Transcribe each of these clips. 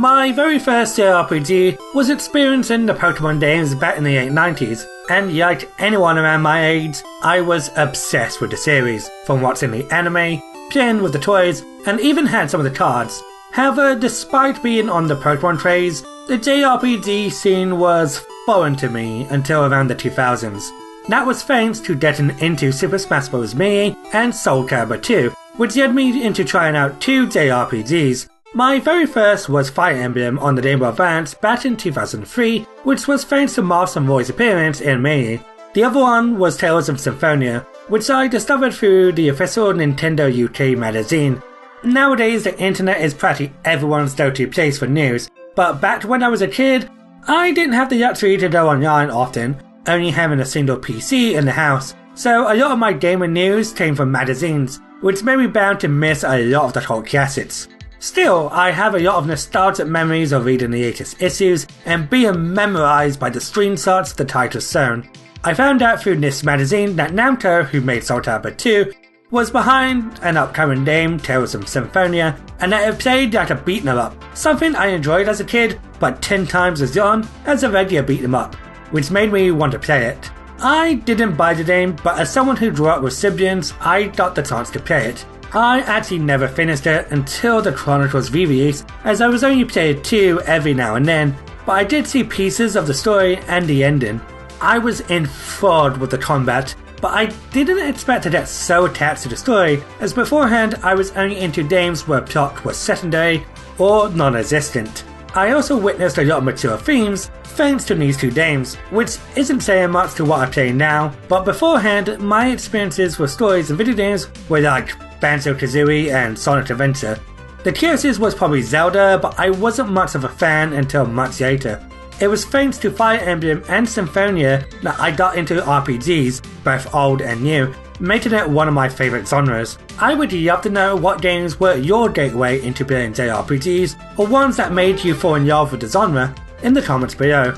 My very first JRPG was experiencing the Pokemon games back in the 890s, and like anyone around my age, I was obsessed with the series, from watching the anime, playing with the toys, and even had some of the cards. However, despite being on the Pokemon craze, the JRPG scene was foreign to me until around the 2000s. That was thanks to getting into Super Smash Bros. Melee and Soul Calibur 2, which led me into trying out 2 JRPGs. My very first was Fire Emblem on the Game Boy Advance back in 2003, which was thanks to Miles and Roy's appearance in Melee. The other one was Tales of Symphonia, which I discovered through the official Nintendo UK magazine. Nowadays, the internet is practically everyone's go-to place for news, but back when I was a kid, I didn't have the luxury to go online often, only having a single PC in the house, so a lot of my gaming news came from magazines, which made me bound to miss a lot of the cult classics. Still, I have a lot of nostalgic memories of reading the latest issues and being memorized by the screenshots the titles shown. I found out through this magazine that Namco, who made Soul Calibur 2, was behind an upcoming game, Tales of Symphonia, and that it played like a beat 'em up, something I enjoyed as a kid, but 10 times as young as a regular beat 'em up, which made me want to play it. I didn't buy the game, but as someone who grew up with siblings, I got the chance to play it. I actually never finished it until the Chronicles re-release, as I was only playing 2 every now and then, but I did see pieces of the story and the ending. I was enthralled with the combat, but I didn't expect to get so attached to the story, as beforehand I was only into games where plot was secondary or non-existent. I also witnessed a lot of mature themes thanks to these 2 games, which isn't saying much to what I play now, but beforehand my experiences with stories in video games were like Banjo-Kazooie and Sonic Adventure. The closest was probably Zelda, but I wasn't much of a fan until much later. It was thanks to Fire Emblem and Symphonia that I got into RPGs, both old and new, making it one of my favourite genres. I would love to know what games were your gateway into playing JRPGs, or ones that made you fall in love with the genre, in the comments below.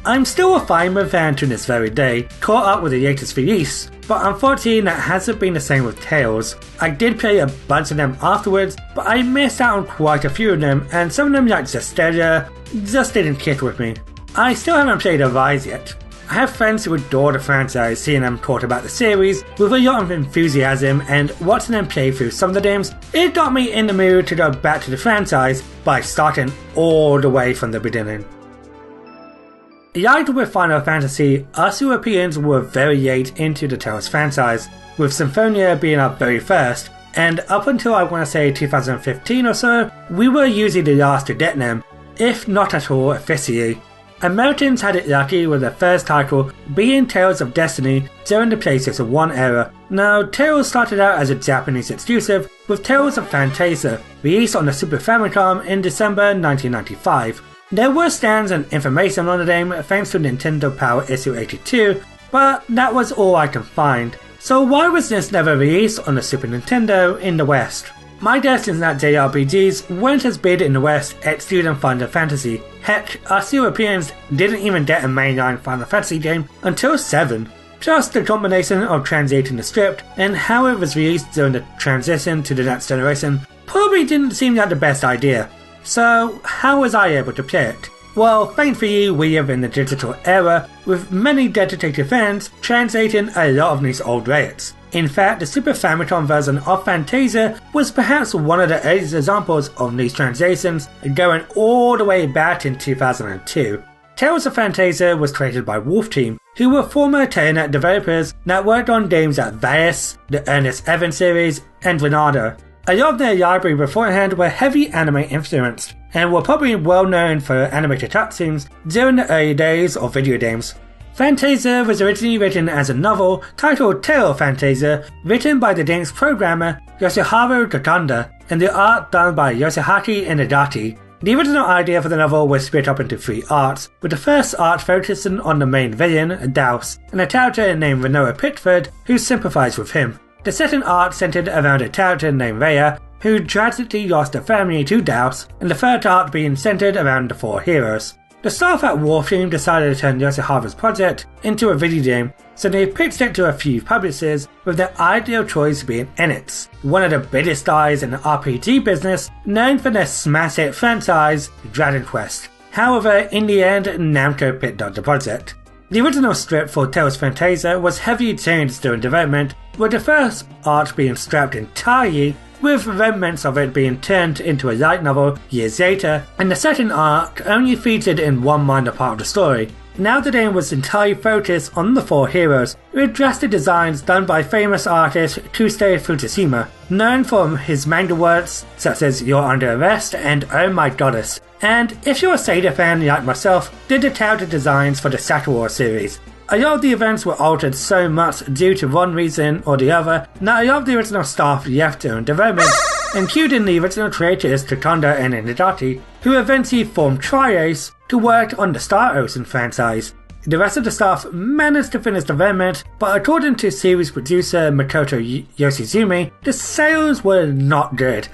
I'm still a Famicom fan to this very day, caught up with the latest release, but unfortunately that hasn't been the same with Tales. I did play a bunch of them afterwards, but I missed out on quite a few of them, and some of them like Zesteria just didn't click with me. I still haven't played Arise yet. I have friends who adore the franchise, seeing them talk about the series with a lot of enthusiasm, and watching them play through some of the games, it got me in the mood to go back to the franchise by starting all the way from the beginning. Like with Final Fantasy, us Europeans were very late into the Tales franchise, with Symphonia being our very first, and up until I want to say 2015 or so, we were usually the last to get them, if not at all officially. Americans had it lucky with their first title being Tales of Destiny during the PlayStation 1 era. Now, Tales started out as a Japanese exclusive with Tales of Phantasia, released on the Super Famicom in December 1995. There were scans and information on the game thanks to Nintendo Power Issue 82, but that was all I can find. So why was this never released on the Super Nintendo in the West? My guess is that JRPGs weren't as big in the West excluding Final Fantasy. Heck, us Europeans didn't even get a mainline Final Fantasy game until 7. Plus the combination of translating the script and how it was released during the transition to the next generation probably didn't seem like the best idea. So how was I able to play it? Well, thankfully we live in the digital era with many dedicated fans translating a lot of these old relics. In fact, the Super Famicom version of Phantasia was perhaps one of the earliest examples of these translations, going all the way back in 2002. Tales of Phantasia was created by Wolf Team, who were former Telenet developers that worked on games like Valles, the Ernest Evans series, and Renado. A lot of their library beforehand were heavy anime influenced, and were probably well known for animated cutscenes during the early days of video games. Phantasia was originally written as a novel titled Tale of Phantasia, written by the game's programmer Yoshihiro Gakanda, and the art done by Yoshiaki Inagaki. The original idea for the novel was split up into 3 arcs, with the first arc focusing on the main villain, Daus, and a character named Renoa Pitford who sympathized with him. The second arc centered around a character named Rhea, who tragically lost her family to Daus, and the third arc being centered around the 4 heroes. The staff at Warframe decided to turn Yoshihara's project into a video game, so they pitched it to a few publishers, with their ideal choice being Enix, one of the biggest guys in the RPG business, known for their smash hit franchise Dragon Quest. However, in the end, Namco picked up the project. The original script for Tales of Phantasia was heavily changed during development, with the first arc being scrapped entirely, with remnants of it being turned into a light novel years later, and the second arc only featured in one minor part of the story. Now the game was entirely focused on the four heroes, with drastic designs done by famous artist Tsude Fukushima, known for his manga works such as You're Under Arrest and Oh My Goddess, and if you're a Sega fan like myself, did the character designs for the Star Wars series. A lot of the events were altered so much due to one reason or the other that a lot of the original staff left during development, including the original creators Takanda and Inagaki, who eventually formed Trios to work on the Star Ocean franchise. The rest of the staff managed to finish development, but according to series producer Makoto Yoshizumi, the sales were not good,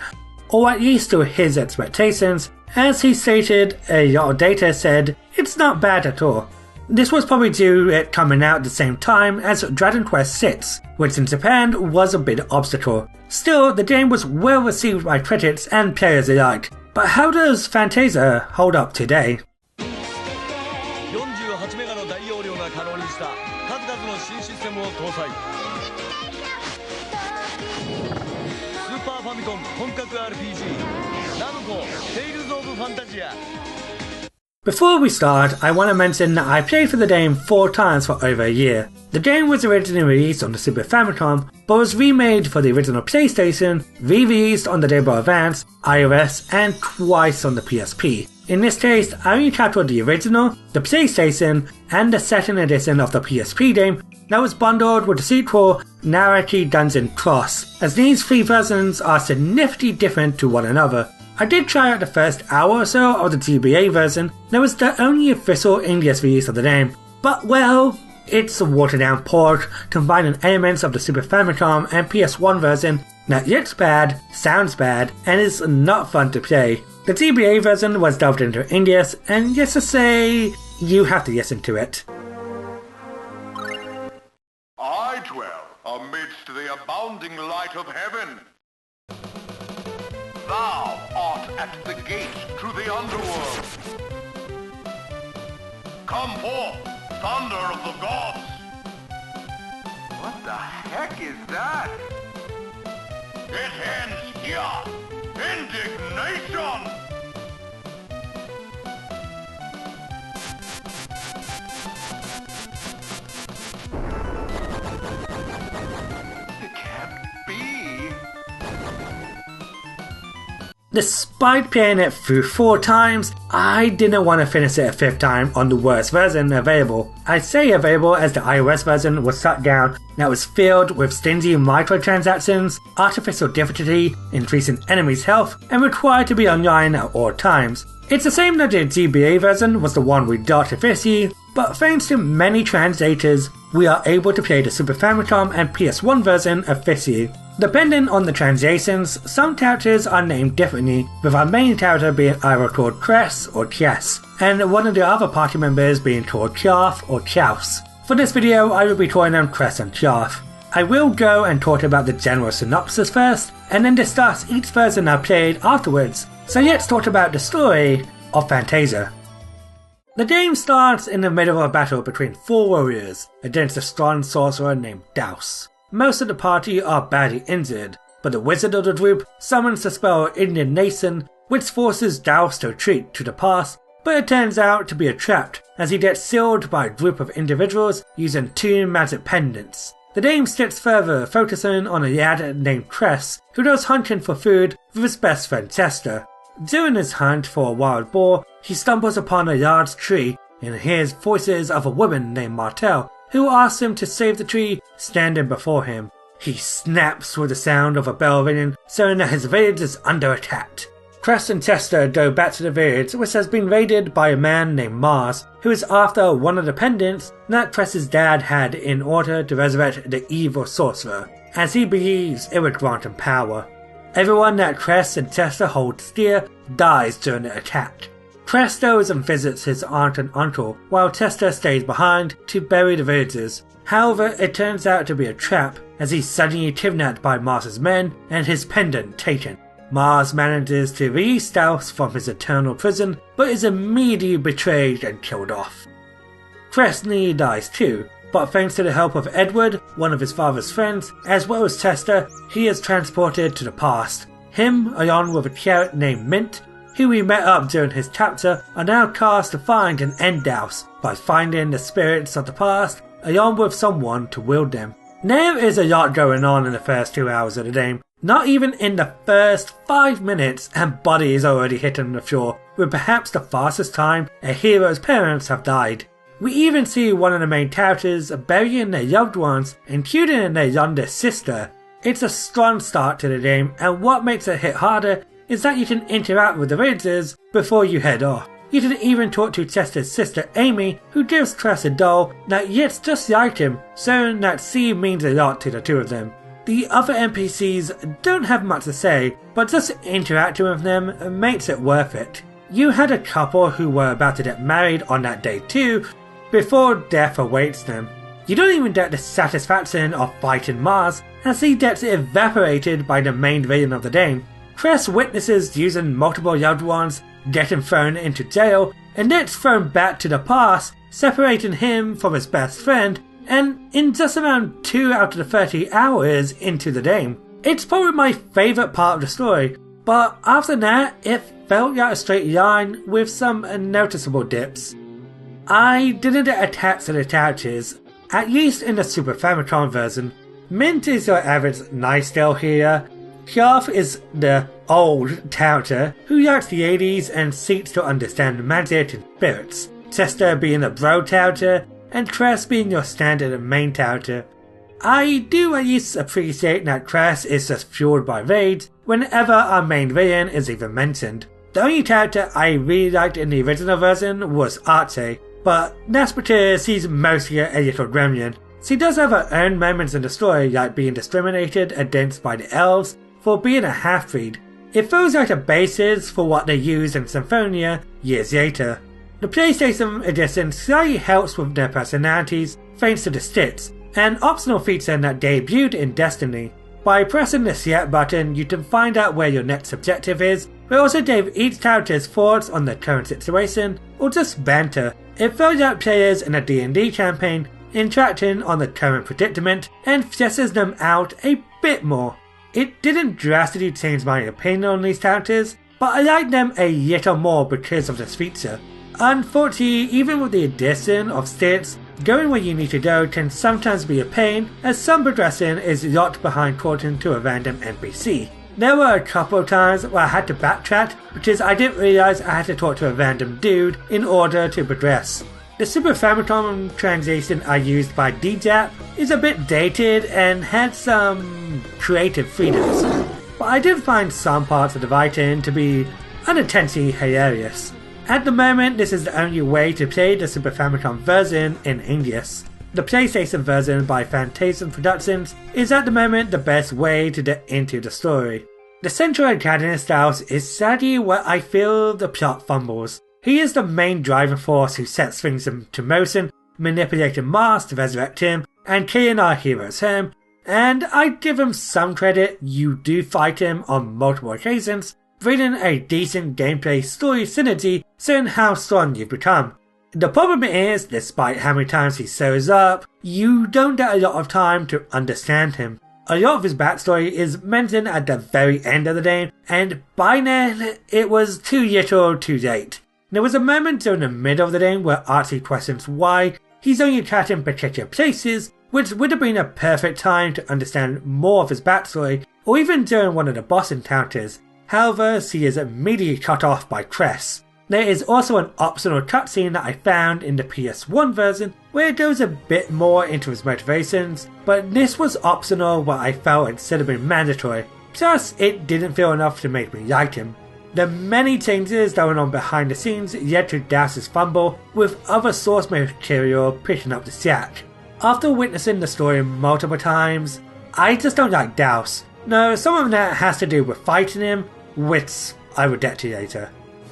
or at least to his expectations. As he stated, a lot of data said it's not bad at all. This was probably due to it coming out at the same time as Dragon Quest VI, which in Japan was a big obstacle. Still, the game was well received by critics and players alike. But how does Phantasia hold up today? Famicom 本格 RPG Namco Tales of Phantasia. Before we start, I want to mention that I played for the game 4 times for over a year. The game was originally released on the Super Famicom, but was remade for the original PlayStation, re-released on the Game Boy Advance, iOS, and twice on the PSP. In this case, I only captured the original, the PlayStation, and the second edition of the PSP game that was bundled with the sequel Nariki Dungeon X, as these 3 versions are significantly different to one another. I did try out the first hour or so of the GBA version, that was the only official English release of the game, but well, it's a watered down port combining elements of the Super Famicom and PS1 version that looks bad, sounds bad, and is not fun to play. The GBA version was dubbed into English, and just to say, you have to listen to it. I dwell amidst the abounding light of heaven. Thou art at the gate to the underworld. Come forth, thunder of the gods! What the heck is that? It ends here! Indignation! It can't be. Despite playing it through 4 times, I didn't want to finish it a 5th time on the worst version available. I say available as the iOS version was shut down, that was filled with stingy microtransactions, artificial difficulty, increasing enemies' health, and required to be online at all times. It's the same that the GBA version was the one we got officially, but thanks to many translators, we are able to play the Super Famicom and PS1 version officially. Depending on the translations, some characters are named differently, with our main character being either called Cress or Chess, and one of the other party members being called Chaff or Chaus. For this video, I will be calling them Cress and Chaff. I will go and talk about the general synopsis first, and then discuss each version I played afterwards. So let's talk about the story of Phantasia. The game starts in the middle of a battle between 4 warriors against a strong sorcerer named Daus. Most of the party are badly injured, but the wizard of the group summons the spell Indignation, which forces Daus to retreat to the past, but it turns out to be a trap as he gets sealed by a group of individuals using 2 magic pendants. The game skips further, focusing on a lad named Cress, who goes hunting for food with his best friend Chester. During his hunt for a wild boar, he stumbles upon a large tree and hears voices of a woman named Martel, who asks him to save the tree standing before him. He snaps with the sound of a bell ringing, showing that his village is under attack. Cress and Chester go back to the village, which has been raided by a man named Mars, who is after one of the pendants that Cress's dad had in order to resurrect the evil sorcerer, as he believes it would grant him power. Everyone that Cress and Chester hold dear dies during the attack. Cress goes and visits his aunt and uncle, while Tester stays behind to bury the villagers. However, it turns out to be a trap, as he's suddenly kidnapped by Mars's men and his pendant taken. Mars manages to release Daus from his eternal prison, but is immediately betrayed and killed off. Cress nearly dies too, but thanks to the help of Edward, one of his father's friends, as well as Tester, he is transported to the past. Him, along with a carrot named Mint, who we met up during his chapter, are now cast to find and end Daus by finding the spirits of the past, along with someone to wield them. There is a lot going on in the first 2 hours of the game. Not even in the first 5 minutes, and Buddy is already hitting the floor, with perhaps the fastest time a hero's parents have died. We even see one of the main characters burying their loved ones, including their youngest sister. It's a strong start to the game, and what makes it hit harder is that you can interact with the villagers before you head off. You can even talk to Chester's sister Amy, who gives Cress a doll that looks just like him, showing that C means a lot to the two of them. The other NPCs don't have much to say, but just interacting with them makes it worth it. You had a couple who were about to get married on that day too, before death awaits them. You don't even get the satisfaction of fighting Mars, as he gets evaporated by the main villain of the game. Cress witnesses using multiple loved ones, getting thrown into jail, and gets thrown back to the past, separating him from his best friend, and in just around 2 out of the 30 hours into the game. It's probably my favourite part of the story, but after that, it felt like a straight line with some noticeable dips. I didn't get attached to the characters, at least in the Super Famicom version. Mint is your average nice girl here. Kjarf is the old character who likes the 80s and seeks to understand magic and spirits. Chester being a bro character, and Cress being your standard main character. I do at least appreciate that Cress is just fueled by rage whenever our main villain is even mentioned. The only character I really liked in the original version was Archie, but that's because he's mostly a little gremlin. She does have her own moments in the story, like being discriminated against by the elves for being a half-breed. It feels like a basis for what they use in Symphonia years later. The PlayStation edition slightly helps with their personalities thanks to the sticks, an optional feature that debuted in Destiny. By pressing the select button, you can find out where your next objective is, but also gave each character's thoughts on the current situation, or just banter. It felt like players in a D&D campaign interacting on the current predicament and fleshes them out a bit more. It didn't drastically change my opinion on these characters, but I like them a little more because of this feature. Unfortunately, even with the addition of stats, going where you need to go can sometimes be a pain, as some progression is locked behind talking to a random NPC. There were a couple of times where I had to backtrack because I didn't realise I had to talk to a random dude in order to progress. The Super Famicom translation I used by DJAP is a bit dated and had some creative freedoms, but I did find some parts of the writing to be unintentionally hilarious. At the moment, this is the only way to play the Super Famicom version in English. The PlayStation version by Phantasia Productions is at the moment the best way to get into the story. The central antagonist Daus is sadly where I feel the plot fumbles. He is the main driving force who sets things into motion, manipulating Mars to resurrect him and killing our hero's home, and I give him some credit. You do fight him on multiple occasions, bringing a decent gameplay story synergy showing how strong you've become. The problem is, despite how many times he shows up, you don't get a lot of time to understand him. A lot of his backstory is mentioned at the very end of the game, and by then, it was too little too late. There was a moment during the middle of the game where Archie questions why he's only attacking particular places, which would have been a perfect time to understand more of his backstory, or even during one of the boss encounters. However, she is immediately cut off by Cress. There is also an optional cutscene that I found in the PS1 version where it goes a bit more into his motivations, but this was optional where I felt it should have been mandatory, plus it didn't feel enough to make me like him. The many changes going on behind the scenes led to Daus's fumble, with other source material picking up the slack. After witnessing the story multiple times, I just don't like Daus. No, some of that has to do with fighting him, which I will get to later.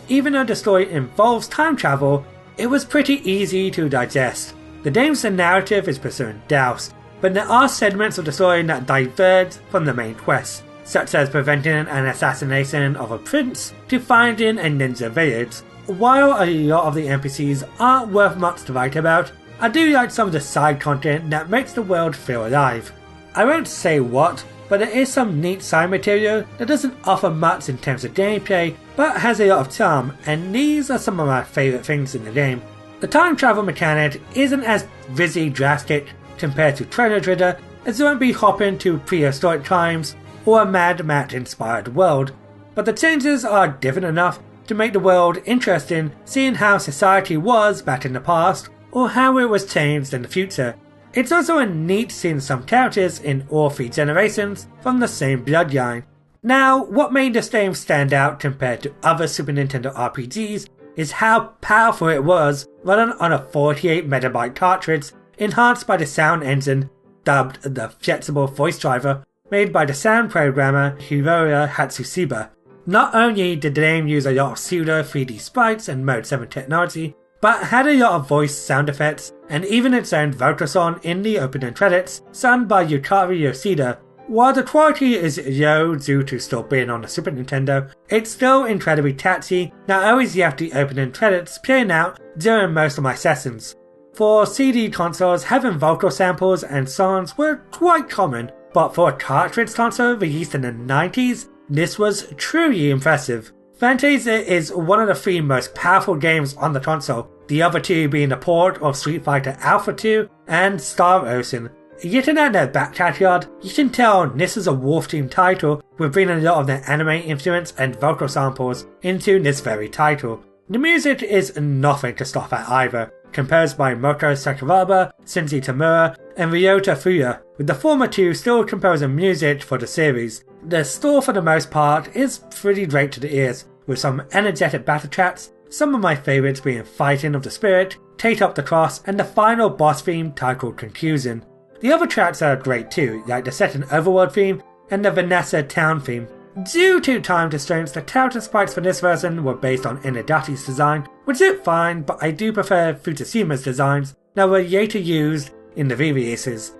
even though the story involves time travel, it was pretty easy to digest. The game's narrative is pursuing douse, but there are segments of the story that diverge from the main quest, such as preventing an assassination of a prince to finding a ninja village. While a lot of the NPCs aren't worth much to write about, I do like some of the side content that makes the world feel alive. I won't say what, but there is some neat side material that doesn't offer much in terms of gameplay, but has a lot of charm, and these are some of my favourite things in the game. The time travel mechanic isn't as visually drastic compared to Chrono Trigger, as you won't be hopping to prehistoric times or a Mad Max inspired world, but the changes are different enough to make the world interesting, seeing how society was back in the past or how it was changed in the future. It's also a neat seeing some characters in all 3 generations from the same bloodline. Now, what made this game stand out compared to other Super Nintendo RPGs is how powerful it was running on a 48MB cartridge enhanced by the sound engine dubbed the Flexible Voice Driver made by the sound programmer Hiroya Hatsushima. Not only did the game use a lot of pseudo 3D sprites and Mode 7 technology, but had a lot of voice sound effects and even its own vocal song in the opening credits, sung by Yukari Yoshida. While the quality is low due to still being on the Super Nintendo, it's still incredibly catchy that I always have the opening credits playing out during most of my sessions. For CD consoles, having vocal samples and songs were quite common, but for a cartridge console released in the 90s, this was truly impressive. Phantasia is one of the 3 most powerful games on the console, the other 2 being the port of Street Fighter Alpha 2 and Star Ocean. Looking at their back catalogue, you can tell this is a Wolf Team title with bringing a lot of their anime influence and vocal samples into this very title. The music is nothing to scoff at either, composed by Moko Sakuraba, Shinji Tamura, and Ryota Fuya, with the former 2 still composing music for the series. The score for the most part is pretty great to the ears, with some energetic battle tracks, some of my favourites being Fighting of the Spirit, Take Up the Cross, and the final boss theme titled Confusion. The other tracks are great too, like the Second Overworld theme and the Vanessa Town theme. Due to time constraints, the character sprites for this version were based on Inadati's design, which is fine, but I do prefer Futashima's designs that were later used in the re-releases.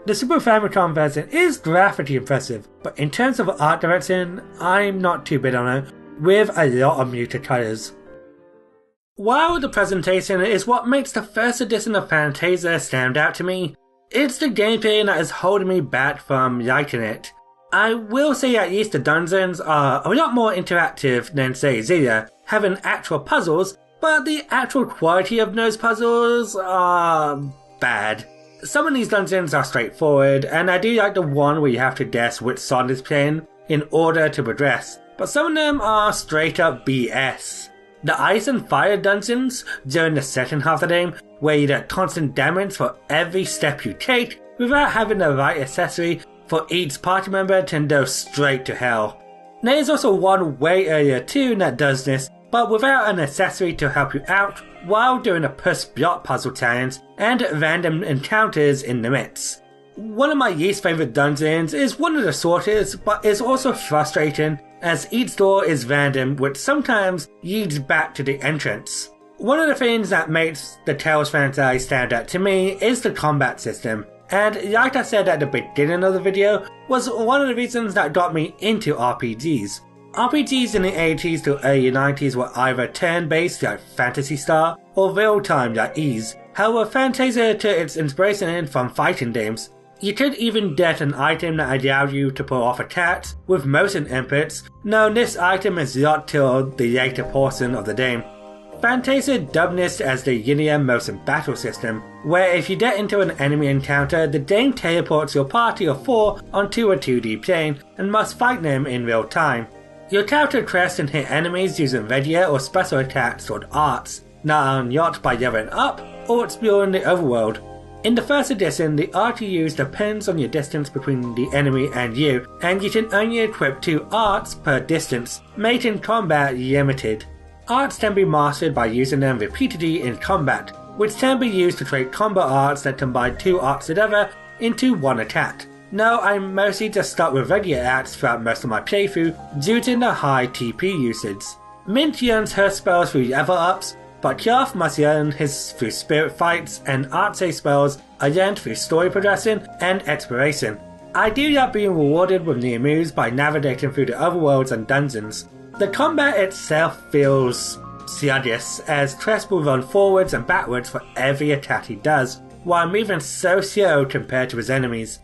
The Super Famicom version is graphically impressive, but in terms of art direction, I'm not too big on it, with a lot of muted colours. While the presentation is what makes the first edition of Phantasia stand out to me, it's the gameplay that is holding me back from liking it. I will say at least the dungeons are a lot more interactive than say Zilla, having actual puzzles, but the actual quality of those puzzles are bad. Some of these dungeons are straightforward, and I do like the one where you have to guess which song is playing in order to progress, but some of them are straight up BS. The Ice and Fire dungeons during the second half of the game, where you get constant damage for every step you take without having the right accessory for each party member, can go straight to hell. There is also one way earlier too that does this, but without an accessory to help you out while doing a push block puzzle challenge and random encounters in the midst. One of my least favourite dungeons is one of the shortest, but is also frustrating as each door is random, which sometimes leads back to the entrance. One of the things that makes the Tales of Phantasia stand out to me is the combat system, and like I said at the beginning of the video, was one of the reasons that got me into RPGs. RPGs in the 80s to early 90s were either turn-based like Phantasy Star or real-time like Ys. However, Phantasia took its inspiration from fighting games. You could even get an item that allowed you to pull off attacks with motion inputs. Now this item is locked till the later portion of the game. Phantasia dubbed this as the linear motion battle system, where if you get into an enemy encounter, the game teleports your party of 4 onto a 2D plane and must fight them in real time. Your character crests and hit enemies using regular or special attacks called arts, that unlocked by leveling up or exploring the overworld. In the first edition, the art you use depends on your distance between the enemy and you can only equip 2 arts per distance, making combat limited. Arts can be mastered by using them repeatedly in combat, which can be used to trade combo arts that combine 2 arts together into one attack. Now I mostly just stuck with regular acts throughout most of my playthrough due to the high TP usage. Mint earns her spells through level ups, but Kjaff must earn his through spirit fights, and Artsy spells are earned through story progression and exploration. I do like being rewarded with new moves by navigating through the overworlds and dungeons. The combat itself feels sluggish, as Tress will run forwards and backwards for every attack he does, while moving so slow compared to his enemies.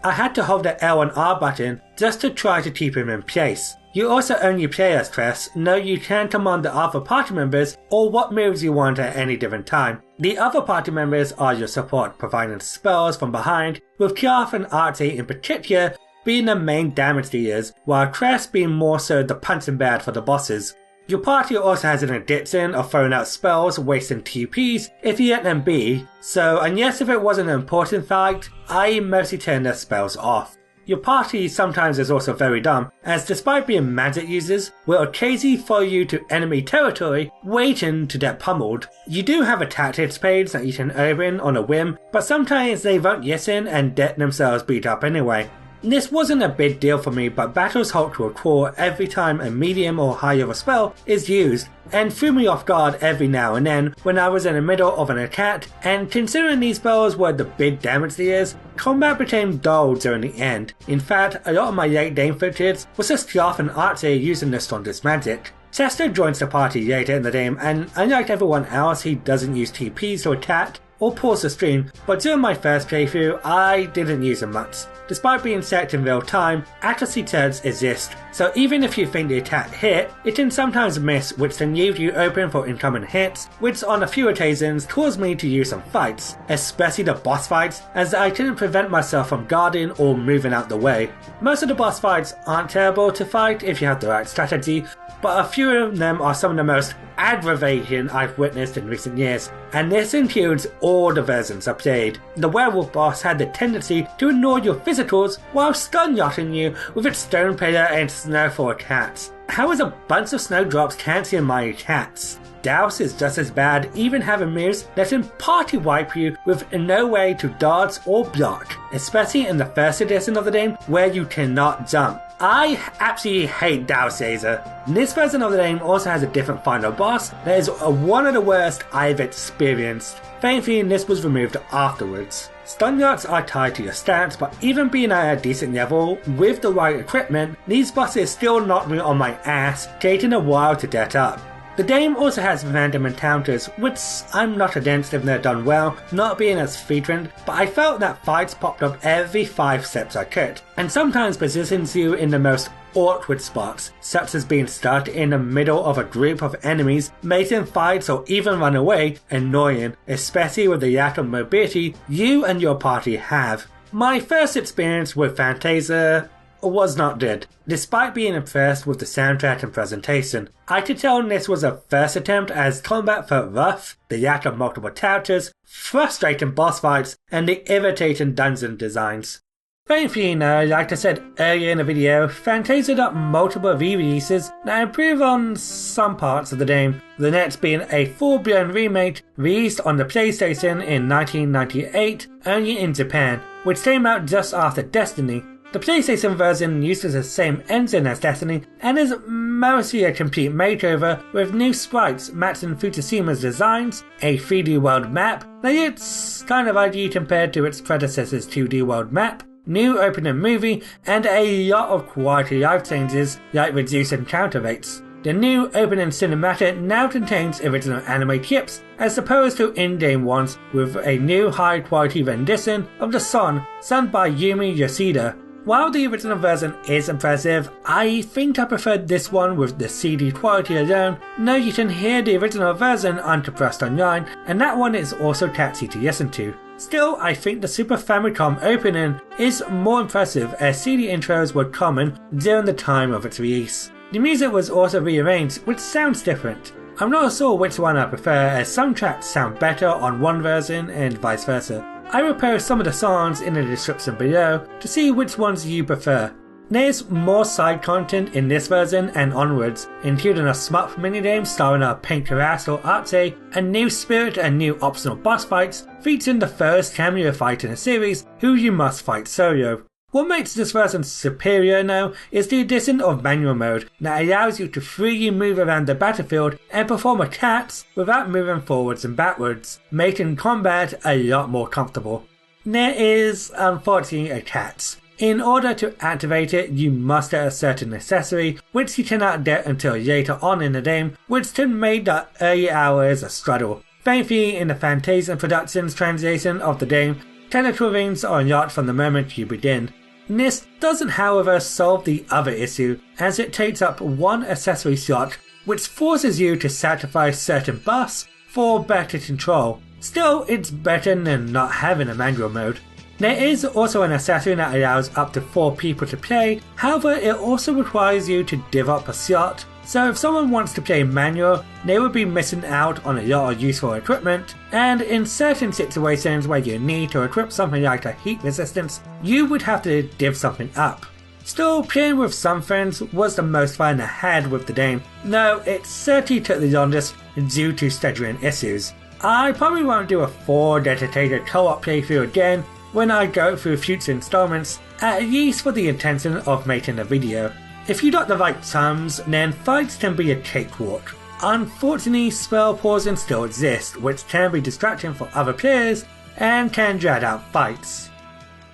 I had to hold the L and R button just to try to keep him in place. You also only play as Tress, no you can command the other party members or what moves you want at any given time. The other party members are your support, providing spells from behind, with Kjaff and Artsy in particular being the main damage dealers, while Tress being more so the punching bag for the bosses. Your party also has an addiction of throwing out spells, wasting TPs if you let them be, so unless if it wasn't an important fight, I mostly turn their spells off. Your party sometimes is also very dumb, as despite being magic users, will occasionally follow you to enemy territory, waiting to get pummeled. You do have a tactics page that you can open on a whim, but sometimes they won't listen and get themselves beat up anyway. This wasn't a big deal for me, but battles halt to a crawl every time a medium or high level spell is used, and threw me off guard every now and then when I was in the middle of an attack, and considering these spells were the big damage dealers, combat became dull during the end. In fact, a lot of my late game footage was just Kjaff and Artsy using the strongest magic. Chester joins the party later in the game, and unlike everyone else, he doesn't use TPs to attack or pause the stream, but during my first playthrough, I didn't use them much. Despite being set in real time, accuracy turns exist, so even if you think the attack hit, it can sometimes miss, which can leave you open for incoming hits, which on a few occasions caused me to use some fights, especially the boss fights, as I couldn't prevent myself from guarding or moving out the way. Most of the boss fights aren't terrible to fight if you have the right strategy, but a few of them are some of the most aggravating I've witnessed in recent years, and this includes all the versions I've played. The werewolf boss had the tendency to ignore your physicals while stun-yachting you with its stone pillar and snowfall attacks. How is a bunch of snowdrops cancelling my attacks? Douse is just as bad, even having moves that can party wipe you with no way to dodge or block, especially in the first edition of the game where you cannot jump. I absolutely hate Douse Laser. This version of the game also has a different final boss that is one of the worst I've experienced. Thankfully, this was removed afterwards. Stun yachts are tied to your stats, but even being at a decent level with the right equipment, these bosses still knock me on my ass, taking a while to get up. The game also has random encounters, which I'm not against if they're done well, not being as frequent, but I felt that fights popped up every 5 steps I could, and sometimes positions you in the most awkward spots, such as being stuck in the middle of a group of enemies, making fights or even run away annoying, especially with the lack of mobility you and your party have. My first experience with Phantasia was not good. Despite being impressed with the soundtrack and presentation, I could tell this was a first attempt as combat felt rough, the lack of multiple characters, frustrating boss fights, and the irritating dungeon designs. Thankfully, like I said earlier in the video, Phantasia got multiple re-releases that improve on some parts of the game, the next being a full-blown remake released on the PlayStation in 1998, only in Japan, which came out just after Destiny. The PlayStation version uses the same engine as Destiny and is mostly a complete makeover with new sprites matching Futasuma's designs, a 3D world map that looks kind of ugly compared to its predecessor's 2D world map, new opening movie, and a lot of quality life changes like reduced encounter rates. The new opening cinematic now contains original anime clips as opposed to in-game ones, with a new high-quality rendition of the song sung by Yumi Yoshida. While the original version is impressive, I think I preferred this one with the CD quality alone. Now you can hear the original version uncompressed online, and that one is also catchy to listen to. Still, I think the Super Famicom opening is more impressive, as CD intros were common during the time of its release. The music was also rearranged, which sounds different. I'm not sure which one I prefer, as some tracks sound better on one version and vice versa. I will post some of the songs in the description below to see which ones you prefer. There's more side content in this version and onwards, including a Smurf minigame starring a Pink Harassal Artsy, a new spirit and new optional boss fights, featuring the first cameo fight in the series, who you must fight solo. What makes this version superior now is the addition of manual mode that allows you to freely move around the battlefield and perform attacks without moving forwards and backwards, making combat a lot more comfortable. There is, unfortunately, a catch. In order to activate it, you must get a certain accessory, which you cannot get until later on in the game, which can make the early hours a struggle. Thankfully, in the Phantasia Productions translation of the game, technical rings are unlocked from the moment you begin. This doesn't however solve the other issue, as it takes up one accessory slot, which forces you to sacrifice certain buffs for better control. Still, it's better than not having a manual mode. There is also an accessory that allows up to 4 people to play, however it also requires you to give up a slot, so if someone wants to play manual, they would be missing out on a lot of useful equipment, and in certain situations where you need to equip something like a heat resistance, you would have to give something up. Still, playing with some friends was the most fun I had with the game, though it certainly took the longest due to scheduling issues. I probably won't do a 4 dedicated co-op playthrough again when I go through future installments, at least for the intention of making a video. If you got the right terms, then fights can be a cakewalk. Unfortunately, spell pausing still exists, which can be distracting for other players and can drag out fights.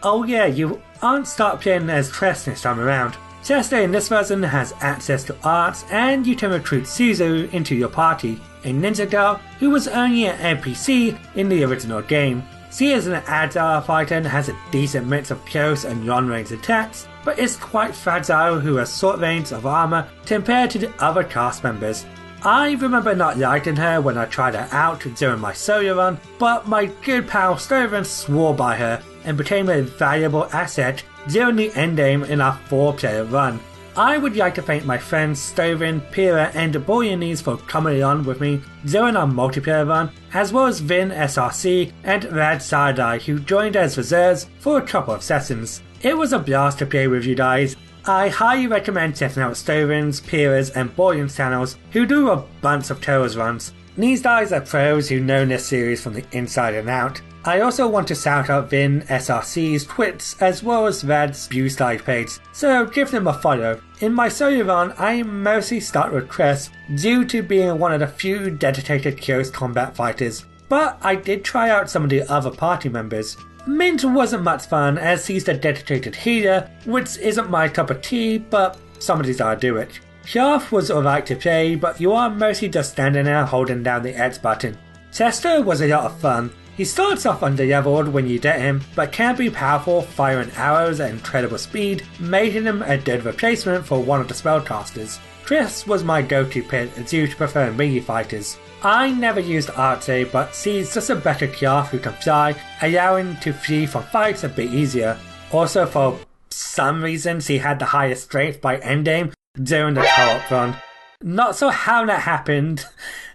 Oh yeah, you aren't start playing as Crest this time around. Chester in this version has access to arts, and you can recruit Suzu into your party, a ninja girl who was only an NPC in the original game. She is an agile fighter and has a decent mix of close and long-range attacks, but is quite fragile who has short range of armor compared to the other cast members. I remember not liking her when I tried her out during my solo run, but my good pal Stoven swore by her and became a valuable asset during the endgame in our 4-player run. I would like to thank my friends Stoven, Pira and Boyanis for coming along with me during our multiplayer run, as well as Vin SRC and Rad Sardai who joined as reserves for a couple of sessions. It was a blast to play with you guys. I highly recommend checking out Stoven's, Pira's and Boyan's channels who do a bunch of Tales runs. These guys are pros who know this series from the inside and out. I also want to shout out Vin SRC's Twitch as well as Rad's Bluesky page, so give them a follow. In my solo run, I mostly start with Chris due to being one of the few dedicated close combat fighters, but I did try out some of the other party members. Mint wasn't much fun as he's the dedicated healer, which isn't my cup of tea, but somebody's gotta do it. Sharf was alright to play, but you are mostly just standing there holding down the X button. Chester was a lot of fun. He starts off under-leveled when you get him, but can be powerful, firing arrows at incredible speed, making him a good replacement for one of the spellcasters. Chris was my go-to pick due to preferring melee fighters. I never used Archie, but she's just a better Kiarth who can fly, allowing to flee from fights a bit easier. Also, for some reason, she had the highest strength by endgame during the co-op run. Not sure how that happened,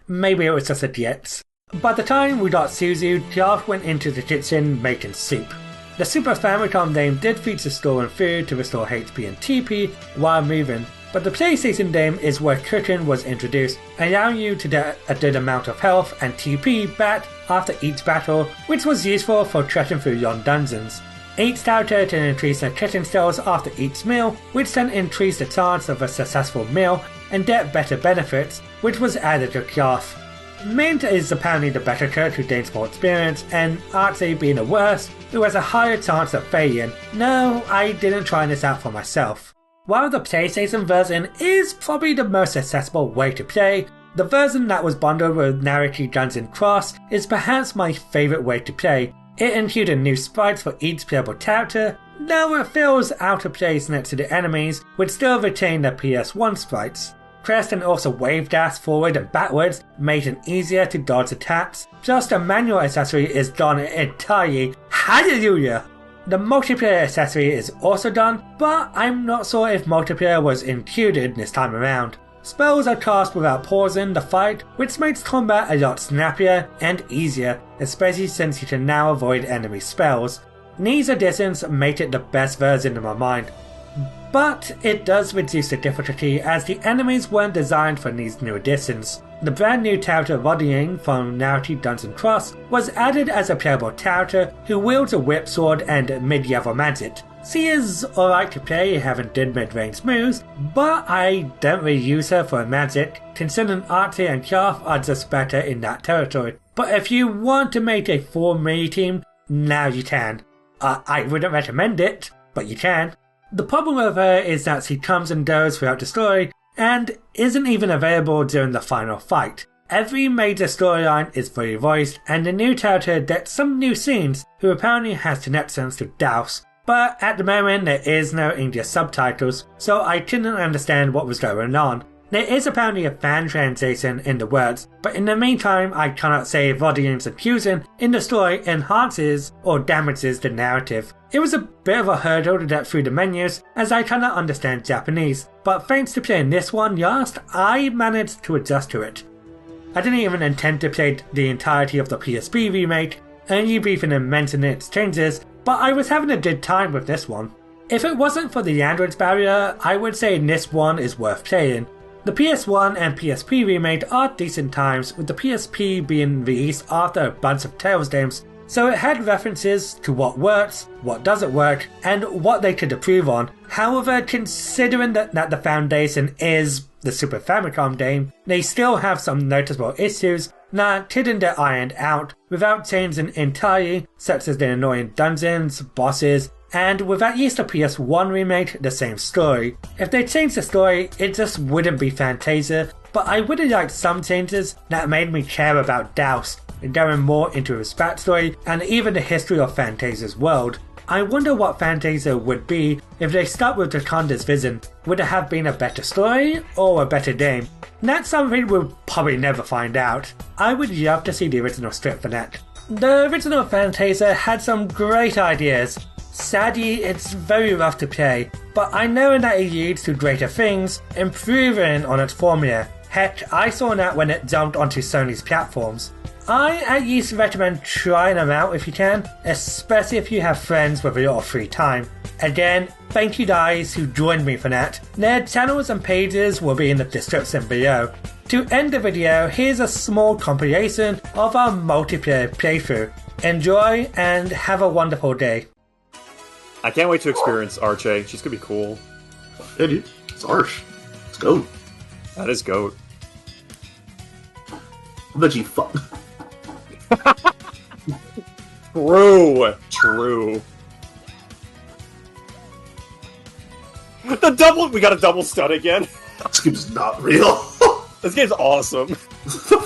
maybe it was just a glitch. By the time we got Suzu, Kiarth went into the kitchen making soup. The Super Famicom game did feature storing food to restore HP and TP while moving, but the PlayStation game is where cooking was introduced, allowing you to get a good amount of health and TP back after each battle, which was useful for trekking through long dungeons. Each character can increase their cooking skills after each meal, which can increase the chance of a successful meal and get better benefits, which was added to Kiarth. Mint is apparently the better cook who gains more experience, and Archie being the worst, who has a higher chance of failing. No, I didn't try this out for myself. While the PlayStation version is probably the most accessible way to play, the version that was bundled with Nariki Dungeon X is perhaps my favourite way to play. It included new sprites for each playable character, though it feels out of place next to the enemies, which still retain their PS1 sprites. Crest can also wave dash forward and backwards, making it easier to dodge attacks. Just the manual accessory is done entirely. Hallelujah! The multiplayer accessory is also done, but I'm not sure if multiplayer was included this time around. Spells are cast without pausing the fight, which makes combat a lot snappier and easier, especially since you can now avoid enemy spells. These additions make it the best version in my mind. But it does reduce the difficulty as the enemies weren't designed for these new additions. The brand new character Roddying from Nariki Dungeon X was added as a playable character who wields a whip sword and mid-level magic. She is alright to play, having did mid-range moves, but I don't really use her for magic, considering Archie and Karth are just better in that territory. But if you want to make a full melee team, now you can. I wouldn't recommend it, but you can. The problem with her is that she comes and goes throughout the story, and isn't even available during the final fight. Every major storyline is fully voiced, and the new character gets some new scenes, who apparently has connections to Douse. But at the moment there is no English subtitles, so I couldn't understand what was going on. There is apparently a fan translation in the words, but in the meantime I cannot say if audience inclusion in the story enhances or damages the narrative. It was a bit of a hurdle to get through the menus, as I cannot understand Japanese, but thanks to playing this one last, I managed to adjust to it. I didn't even intend to play the entirety of the PSP remake, only briefing and mentioning its changes, but I was having a good time with this one. If it wasn't for the Android barrier, I would say this one is worth playing. The PS1 and PSP remake are decent times, with the PSP being released after a bunch of Tales games, so it had references to what works, what doesn't work, and what they could improve on. However, considering that the foundation is the Super Famicom game, they still have some noticeable issues that couldn't get ironed out without changing entirely, such as the annoying dungeons, bosses, and with at least the PS1 remake, the same story. If they changed the story, it just wouldn't be Phantasia, but I would have liked some changes that made me care about Douse, going more into his backstory and even the history of Phantasia's world. I wonder what Phantasia would be if they stuck with Jaconda's vision. Would it have been a better story or a better game? That's something we'll probably never find out. I would love to see the original strip for that. The original Phantasia had some great ideas. Sadly, it's very rough to play, but I know that it leads to greater things, improving on its formula. Heck, I saw that when it jumped onto Sony's platforms. I at least recommend trying them out if you can, especially if you have friends with a lot of free time. Again, thank you guys who joined me for that. Their channels and pages will be in the description below. To end the video, here's a small compilation of our multiplayer playthrough. Enjoy and have a wonderful day. I can't wait to experience Archie. She's gonna be cool. Yeah, dude. It's Arch. It's GOAT. That is GOAT. I bet you fuck. True. The double. We got a double stun again. This game's not real. This game's awesome. The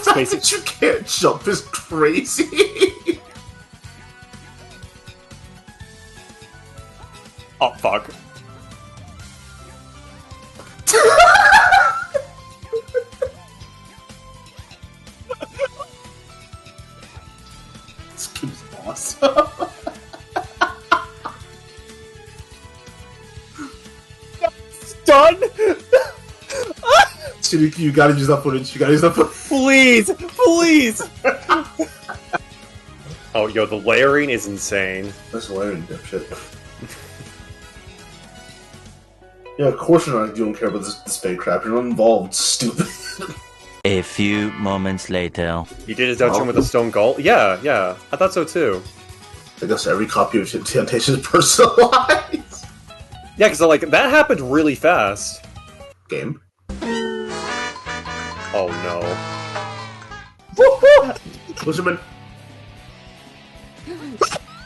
fact that you can't jump is crazy. Oh fuck. This game's awesome. Done. Tanooki, you gotta use that footage. Please. Oh, yo, the layering is insane. That's layering, dipshit. Yeah, of course you don't care about this big crap. You're not involved, stupid. A few moments later. You did his dungeon with a stone gull? Yeah, I thought so too. I guess every copy of Temptation is personalized. Yeah, because like that happened really fast. Game. Oh no. Woohoo! Listen,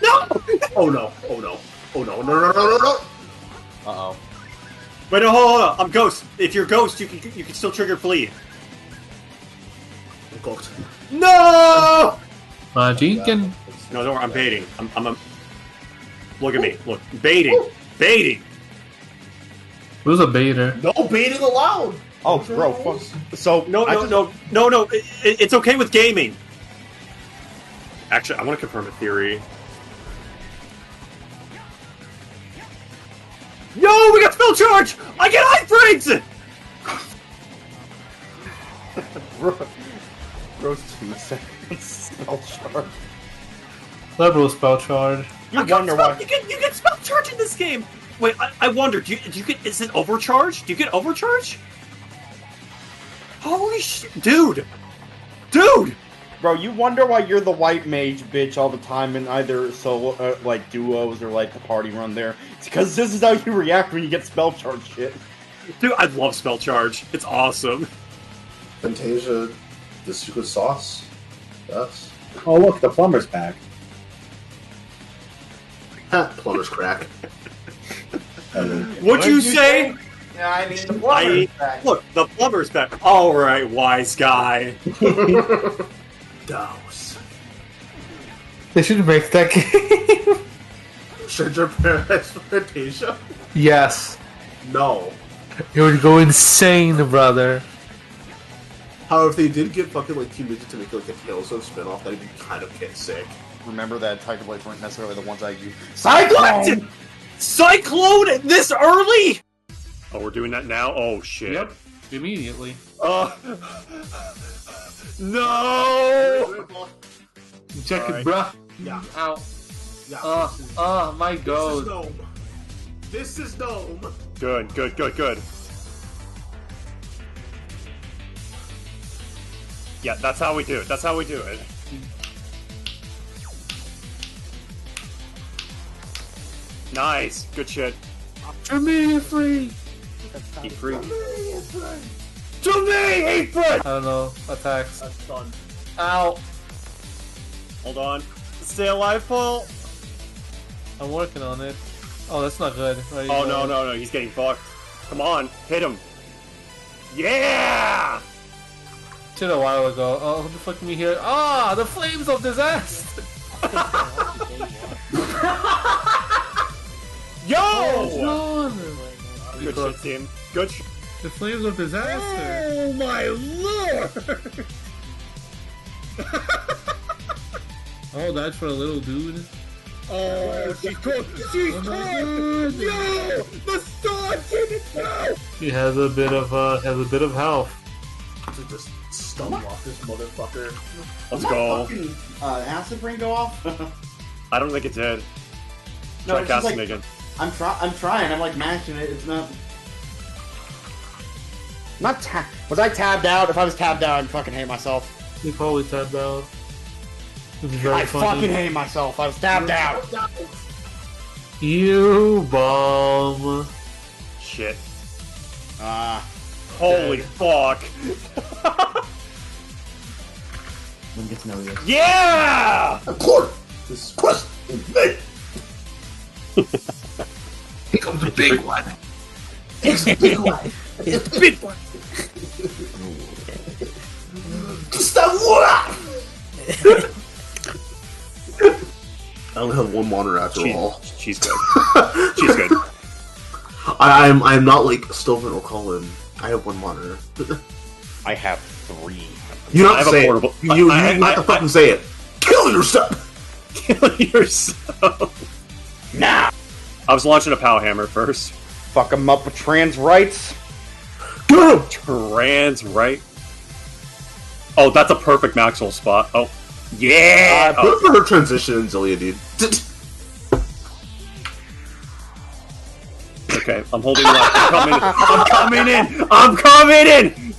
no! Oh no! No! Uh-oh. Wait, no, hold on. I'm Ghost. If you're Ghost, you can still trigger Flee. I'm cooked. No! Jinkin. No, don't worry. I'm baiting. I'm Look at me. Look. Baiting. Who's a baiter? No baiting allowed! Oh, bro. Fuck. So, no. It's okay with gaming. Actually, I want to confirm a theory. Yo, we got spell charge! I get eye frames! Gross 2 seconds. Spell charge. Liberal spell charge. You get spell charge in this game! Wait, I wonder, do you get, is it overcharge? Do you get overcharge? Holy shit, dude! Bro, you wonder why you're the white mage bitch all the time in either solo, like, duos or, like, the party run there. It's because this is how you react when you get spell charge shit. Dude, I love spell charge. It's awesome. Phantasia, the secret sauce. Yes. Oh, look, the plumber's back. Plumber's crack. What'd you say? Yeah, I mean, the plumber's back. Look, the plumber's back. Alright, wise guy. Dose. They should make that game. Stranger Paradise Phantasia? Yes. No. It would go insane, brother. However, if they did get fucking like Team Ninja to make like a Tales of spinoff, that'd be kind of sick. Remember that Tiger Blades weren't necessarily the ones I used. Cyclone! Cyclone this early? Oh, we're doing that now? Oh, shit. Yep. Immediately. No! Check All it, bruh. Yeah. Ow. Yeah. My god. This is Dome. Good. Yeah, that's how we do it. Nice. Good shit. Immediately. Eat free. To me, eat free! I don't know. Attacks. That's done. Ow. Hold on. Stay alive, Paul. I'm working on it. Oh, that's not good. Right, Oh, no. He's getting fucked. Come on. Hit him. Yeah! Shit a while ago. Oh, who the fuck me here? Ah, the flames of disaster! Yo! Oh, Good shit, team. Good shit. the flames of disaster. Oh, my lord! Oh, that's for a little dude. Oh, she's cooked! She's cooked! Yo! The sword didn't go! He has a bit of health. To just stun off this motherfucker. Let's go. Acid ring go off? I don't think it did. No, Try it's just casting like, again. I'm trying. I'm like mashing it. It's not. Was I tabbed out? If I was tabbed out, I'd fucking hate myself. He probably tapped out. It's very I funny. fucking hate myself. I was tabbed out. You bomb. Shit. Holy fuck. One gets no use. Yeah! Of course! This quest is made! Here comes the big one! It's the big one! It's the big one! Just that one! I only have one monitor after all. She's good. She's good. I'm not like Stovin or Colin. I have one monitor. I have 3. You don't I have a say portable. it. You have to fucking say it. Kill yourself! Kill yourself. Nah! I was launching a pow hammer first. Fuck him up with trans rights. Go! Trans right. Oh, that's a perfect Maxwell spot. Oh. Yeah! Good for her transition in Zillia, dude. Okay, I'm holding left. I'm coming in!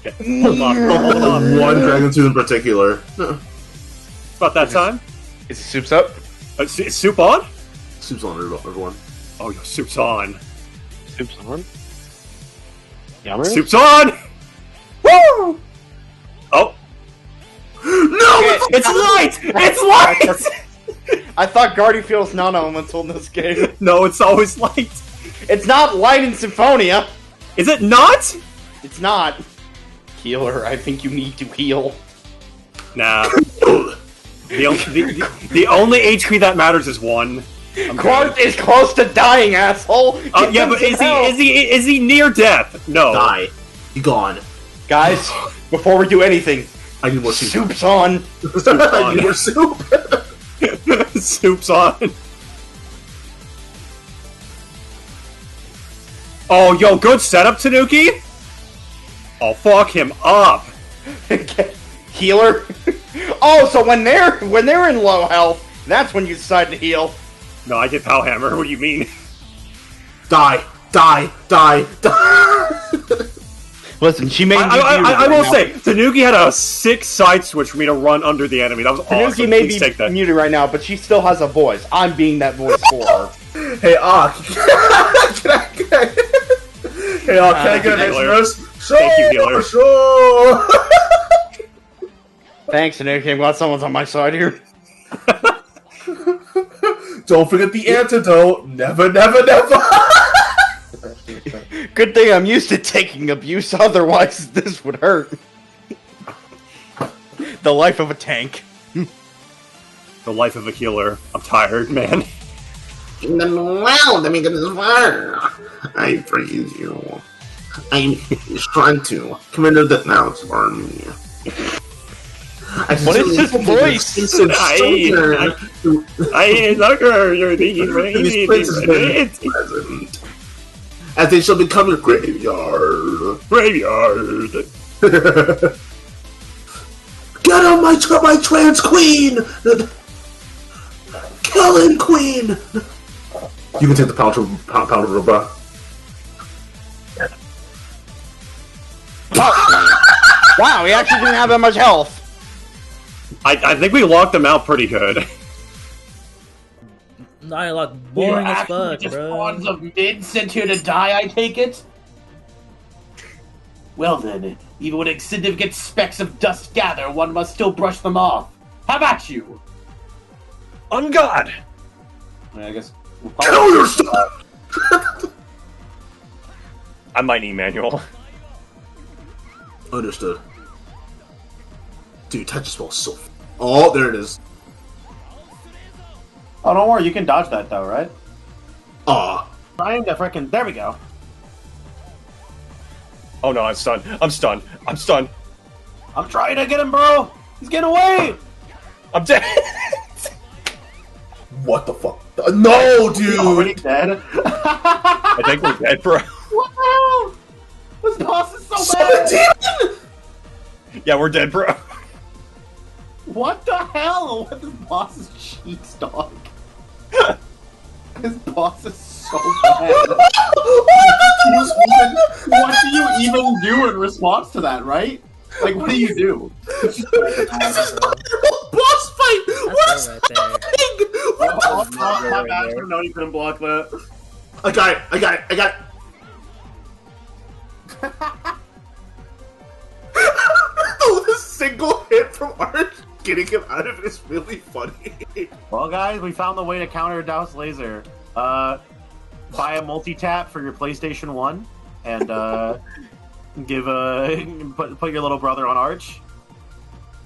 Okay, hold on. One dragon tooth in particular. It's about that time. Is it soup's up? Is soup on? Soup's on, everyone. Oh, your soup's on. Soup's on? Yummer? Soup's on! Woo! Oh. No! It's light! It's light! I thought Guardy feels non-elemental in this game. No, it's always light. It's not light in Symphonia. Is it not? It's not. Healer, I think you need to heal. Nah. The only HP that matters is 1. Quart is close to dying, asshole. Yeah, but is he near death? No. Die. You gone. Guys, before we do anything, I need more soup. soup's on. I need more soup. Soup's on. Oh, yo, good setup, Tanooki. Oh, fuck him up. Healer. Oh, so when they're in low health, that's when you decide to heal. No, I get pow hammer. What do you mean? Die. Die. Die. Die. Listen, she made. I will say, Tanooki had a 6 side switch for me to run under the enemy. That was Tanooki awesome. may Please take be that. muted right now, but she still has a voice. I'm being that voice for her. Hey, can I get an extras? Thank you, healer. Sure. Thanks, Tanooki. I'm glad someone's on my side here. Don't forget the antidote. Never, never, never. Good thing I'm used to taking abuse, otherwise this would hurt. The life of a tank. The life of a healer. I'm tired, man. Wow, let me get this fire. I praise you. I'm trying to commander that now it's army. What is this voice? I Zucker, you're thinking These places have been present, as they shall become your graveyard. Graveyard. Get on my trans queen! Killing queen! You can take the power robot. Wow, he actually didn't have that much health. I think we locked them out pretty good. Dialogue boring as fuck, bro. Spawns of mid sent here to die, I take it? Well then, even when insignificant specks of dust gather, one must still brush them off. How about you? On God! I guess... Kill yourself! I might need manual. Understood. Dude, touch spell so... Oh, there it is. Oh, don't worry, you can dodge that though, right? Aw. Trying to frickin'... There we go. Oh no, I'm stunned. I'm stunned. I'm stunned. I'm trying to get him, bro! He's getting away! I'm dead! What the fuck? No, dude! Already dead? I think we're dead, bro. What the hell? This boss is so bad! Demon! Yeah, we're dead, bro. What the hell? What is boss's cheeks, dog? This boss is so bad. What do you even do in response to that, right? Like, what do you do? This is boss fight! What is happening? My bad, no, you couldn't block that. I got it! Oh, the single hit from Arch getting him out of it is really funny. Well, guys, we found the way to counter Douse Laser. Buy a multi-tap for your PlayStation 1, and put your little brother on Arch.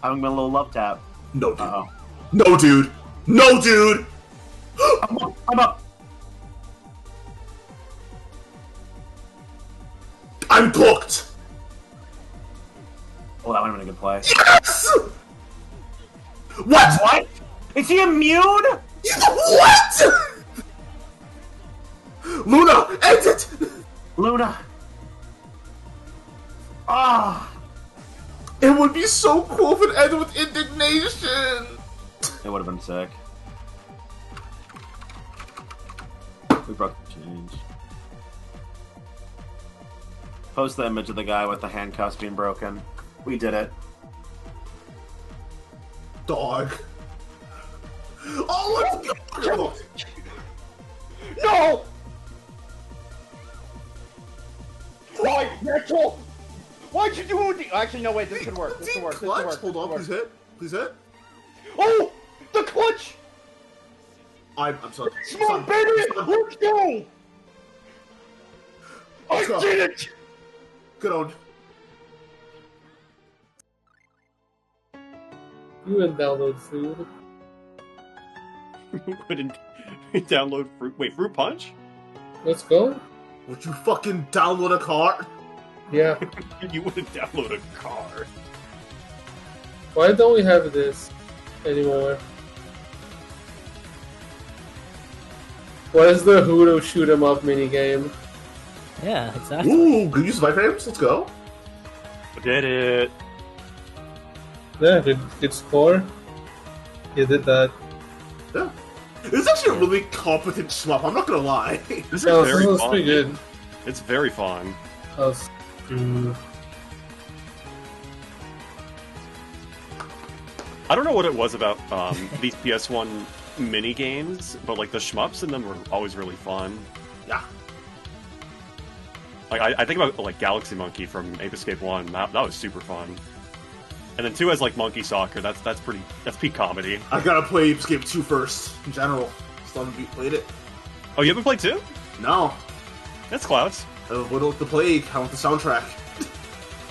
Have him a little love tap. No, dude. Uh-oh. No, dude. No, dude. I'm up. I'm booked. Oh, that would have been a good play. Yes. What? What? Is he immune? What? Luna, exit. Luna. Ah. It would be so cool if it ended with indignation. It would have been sick. We broke the change. Post the image of the guy with the handcuffs being broken. We did it. Dog. Oh, let's go. No! Why, Rachel? Why'd you do it? Actually, no, wait, this could work. This could work. This could work. Hold on, please hit. Please hit. Oh! The clutch! I'm sorry. Smart baby! Let's go! I did it! Good on. You would download food. Wouldn't download fruit. Wait, fruit punch? Let's go. Would you fucking download a car? Yeah. You wouldn't download a car. Why don't we have this anymore? What is the Hoodoo shoot 'em up minigame? Yeah, exactly. Ooh, good use of iframes. Let's go. I did it. Yeah, good score. You did that. Yeah. This is actually a really competent shmup, I'm not gonna lie. This is Yeah, very that's fun. pretty good. It's very fun. That was, I don't know what it was about these PS1 mini games, but like the shmups in them were always really fun. Yeah. Like I think about like Galaxy Monkey from Ape Escape 1. That was super fun. And then 2 has like Monkey Soccer. That's peak comedy. I gotta play Ape Escape 2 first, in general. Still haven't played it. Oh, you haven't played 2? No. That's clouds. What with the plague? I want the soundtrack.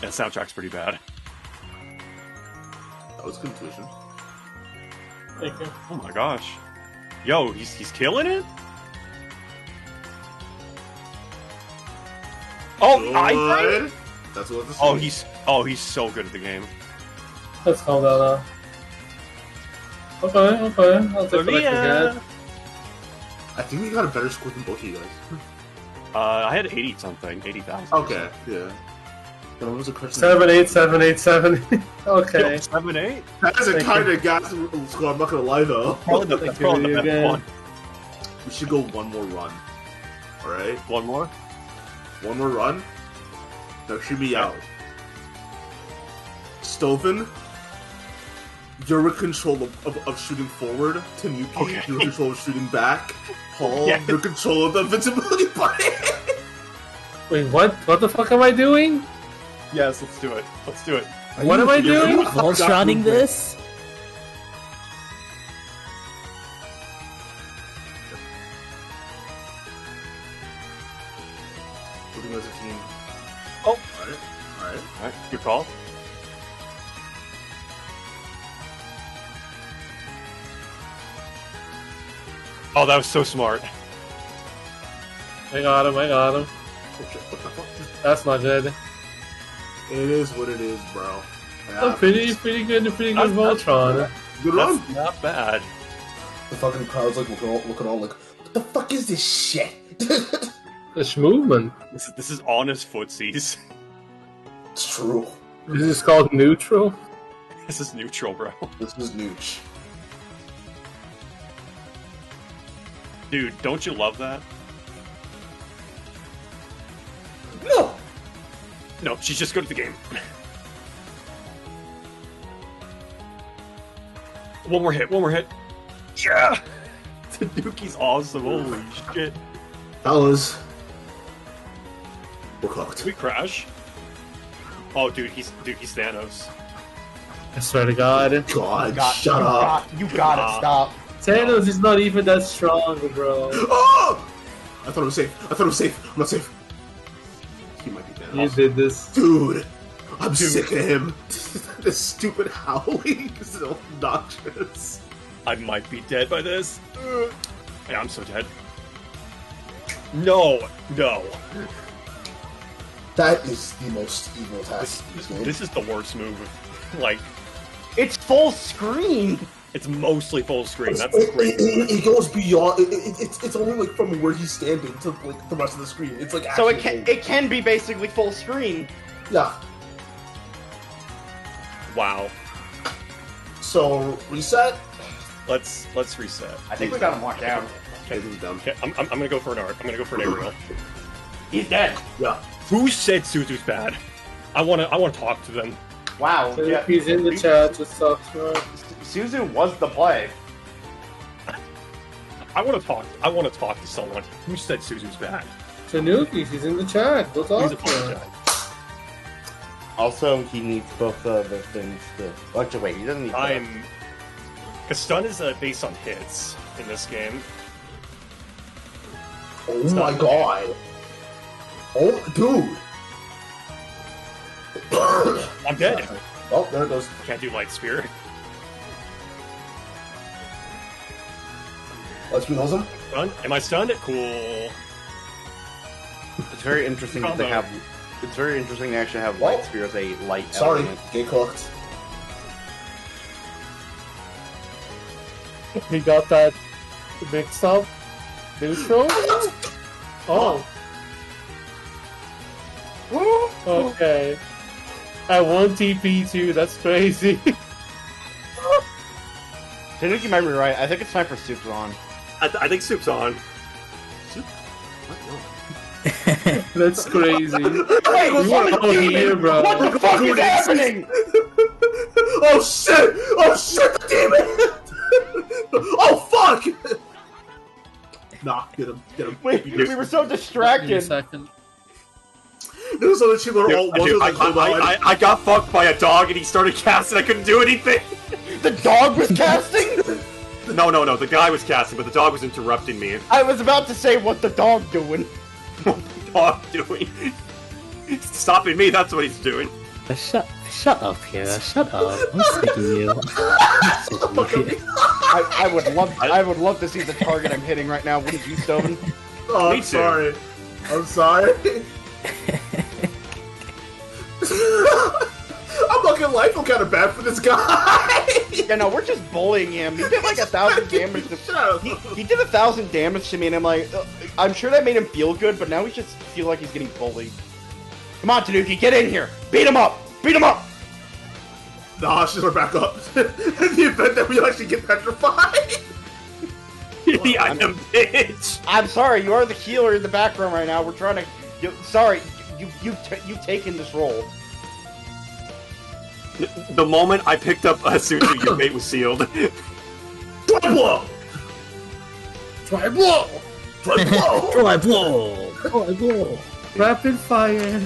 Yeah, the soundtrack's pretty bad. That was good intuition. Thank you. Oh my gosh. Yo, he's killing it? Oh, Good. That's what this is. He's so good at the game. Let's call that Okay. I'll take what I can get. I think we got a better score than both of you guys. I had 80 something, 80,000. Okay, yeah. But what was the question? 78787. Okay. Yo, 7-8? That's a kind of gas score, I'm not gonna lie though. That's probably the best one. We should go one more run. Alright? One more? One more run? Now shoot me out. Stoven, you're in control of shooting forward. Tanooki, you're in control of shooting back. Paul, you're in control of the invincibility button. Wait, what? What the fuck am I doing? Yes, let's do it. Let's do it. What am I doing? Voltroning this? Moving as a team. Oh! Alright. Good call. Oh, that was so smart. I got him. Oh, shit. What the fuck? That's not good. It is what it is, bro. Oh, pretty good Voltron. Good run. That's not bad. The fucking crowd's like looking all like, what the fuck is this shit? This movement. This is honest footsies. It's true. This is called neutral. This is neutral, bro. This is nooch. Dude, don't you love that? No! No, she's just good at the game. One more hit. Yeah! Tanooki's awesome, holy shit. Fellas. We're cooked. Did we crash? Oh, dude, he's Thanos. I swear to God. God, shut up. You gotta stop. Thanos is not even that strong, bro. Oh! I thought it was safe. I'm not safe. He might be dead. You did this. Dude, I'm sick of him. This stupid howling is so obnoxious. I might be dead by this. Yeah, I'm so dead. No. That is the most evil attack. This is the worst move. Like, It's full screen. it's mostly full screen. That's great. It goes beyond. It's only like from where he's standing to like the rest of the screen. It's like So actually it can be basically full screen. yeah. Wow. So reset. Let's reset. I think we got him locked down. Okay, this is dumb. Okay, I'm gonna go for an art. I'm gonna go for an aerial. He's dead. Yeah. Who said Suzu's bad? I wanna talk to them. Wow. So if he's in the chat, just talk to him. Suzu was the play. I wanna talk to someone. Who said Suzu's bad? Tanooki, he's in the chat. Go talk He's a to him. fucking Also, he needs both the things to. Actually, wait, he doesn't need. Because stun is based on hits in this game. Oh my god. Oh, dude. I'm dead. Oh, there it goes. Can't do light spear. Let's be him. Stunned? Am I stunned? Cool. It's very interesting that they have. It's very interesting to actually have light spear as a light Sorry, element. get cooked. He got that mixed up. Neutral? Oh. Okay. I won TP too, that's crazy. Tanooki might be right. I think it's time for Soup's on. I think Soup's on. That's crazy. Hey, You are all here, bro. What the fuck is happening? Oh shit! Oh shit! The demon! Oh fuck! Nah, get him. We were so distracted. There's other two that are all Dude, like, hold on. I got fucked by a dog and he started casting. I couldn't do anything. The dog was casting? No. The guy was casting, but the dog was interrupting me. I was about to say, what the dog doing? What the dog doing? Stopping me, that's what he's doing. Shut up, Kira. Shut up. I'm sick of you. I would love to see the target I'm hitting right now. Wouldn't you, Stoven? Oh, I'm sorry. I'm sorry. I'm not gonna lie, I feel kind of bad for this guy. Yeah, no, we're just bullying him. He did like 1,000 damage. He did 1,000 damage to me, and I'm like, I'm sure that made him feel good, but now he just feel like he's getting bullied. Come on, Tanooki, get in here. Beat him up. Beat him up. Nah, she's our backup. In the event that we actually get petrified. Yeah, I'm a bitch. I'm sorry, you are the healer in the background right now. We're trying to. Sorry, you've taken this role. The moment I picked up Suzu, your fate was sealed. Dry blow! Dry blow! Dry blow! Dry blow! Dry blow! Rapid fire.